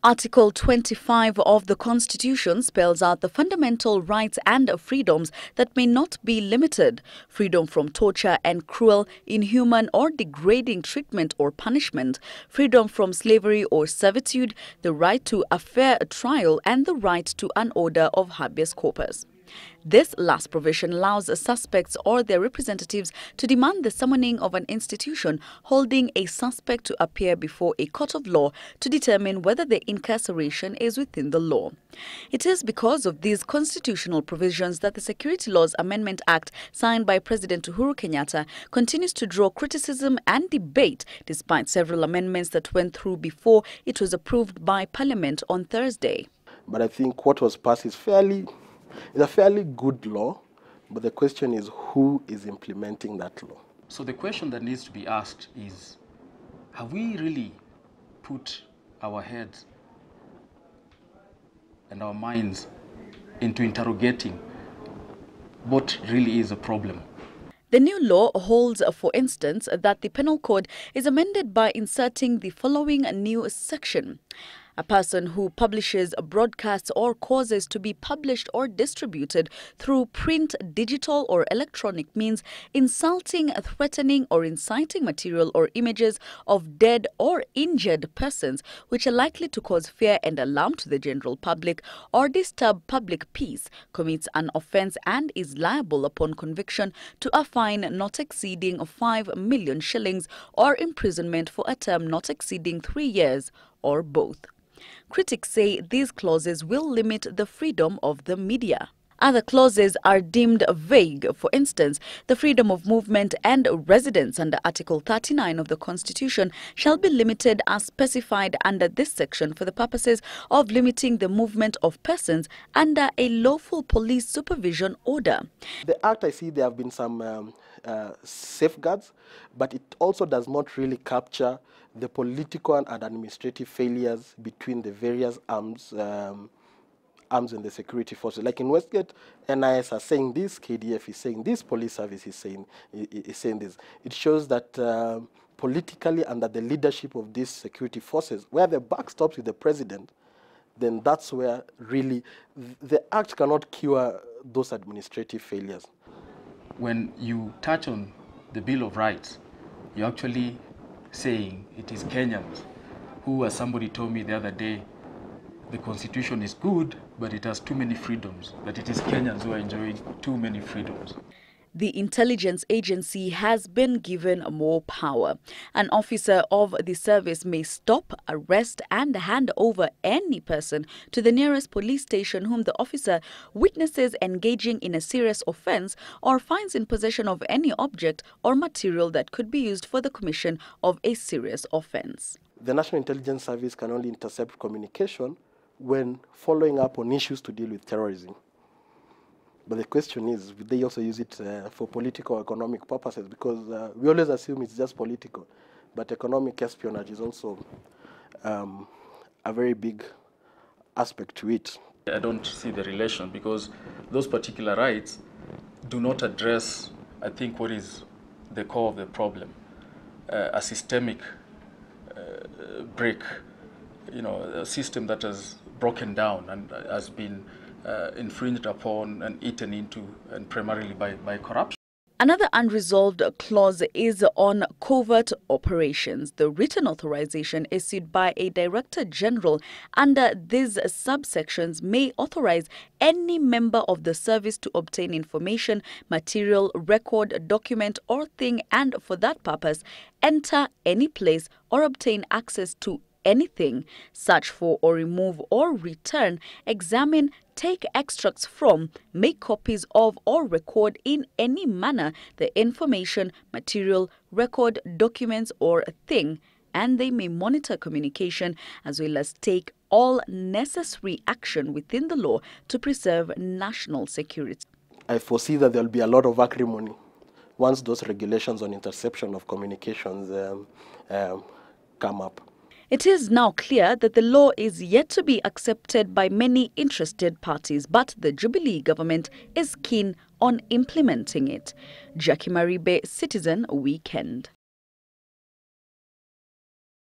Article 25 of the Constitution spells out the fundamental rights and freedoms that may not be limited. Freedom from torture and cruel, inhuman or degrading treatment or punishment, freedom from slavery or servitude, the right to a fair trial and the right to an order of habeas corpus. This last provision allows suspects or their representatives to demand the summoning of an institution holding a suspect to appear before a court of law to determine whether the incarceration is within the law. It is because of these constitutional provisions that the Security Laws Amendment Act, signed by President Uhuru Kenyatta, continues to draw criticism and debate despite several amendments that went through before it was approved by Parliament on Thursday. But I think what was passed is a fairly good law, but the question is who is implementing that law. So the question that needs to be asked is, have we really put our heads and our minds into interrogating what really is a problem? The new law holds, for instance, that the Penal Code is amended by inserting the following new section. A person who publishes, broadcasts or causes to be published or distributed through print, digital or electronic means insulting, threatening or inciting material or images of dead or injured persons which are likely to cause fear and alarm to the general public or disturb public peace commits an offence and is liable upon conviction to a fine not exceeding 5 million shillings or imprisonment for a term not exceeding 3 years or both. Critics say these clauses will limit the freedom of the media. Other clauses are deemed vague. For instance, the freedom of movement and residence under Article 39 of the Constitution shall be limited as specified under this section for the purposes of limiting the movement of persons under a lawful police supervision order. The Act, I see there have been some safeguards, but it also does not really capture the political and administrative failures between the various arms in the security forces. Like in Westgate, NIS are saying this, KDF is saying this, police service is saying this. It shows that politically under the leadership of these security forces, where the buck stops with the president, then that's where really the Act cannot cure those administrative failures. When you touch on the Bill of Rights, you're actually saying it is Kenyans who, as somebody told me the other day, the Constitution is good, but it has too many freedoms, that it is Kenyans who are enjoying too many freedoms. The intelligence agency has been given more power. An officer of the service may stop, arrest and hand over any person to the nearest police station whom the officer witnesses engaging in a serious offence or finds in possession of any object or material that could be used for the commission of a serious offence. The National Intelligence Service can only intercept communication when following up on issues to deal with terrorism. But the question is, would they also use it for political or economic purposes? Because we always assume it's just political. But economic espionage is also a very big aspect to it. I don't see the relation because those particular rights do not address, I think, what is the core of the problem, a systemic break, a system that has broken down and has been infringed upon and eaten into, and primarily by corruption. Another unresolved clause is on covert operations. The written authorization issued by a Director General under these subsections may authorize any member of the service to obtain information, material, record, document or thing and for that purpose enter any place or obtain access to anything, search for or remove or return, examine, take extracts from, make copies of or record in any manner the information, material, record, documents or thing, and they may monitor communication as well as take all necessary action within the law to preserve national security. I foresee that there will be a lot of acrimony once those regulations on interception of communications come up. It is now clear that the law is yet to be accepted by many interested parties, but the Jubilee government is keen on implementing it. Jackie Maribe, Citizen Weekend.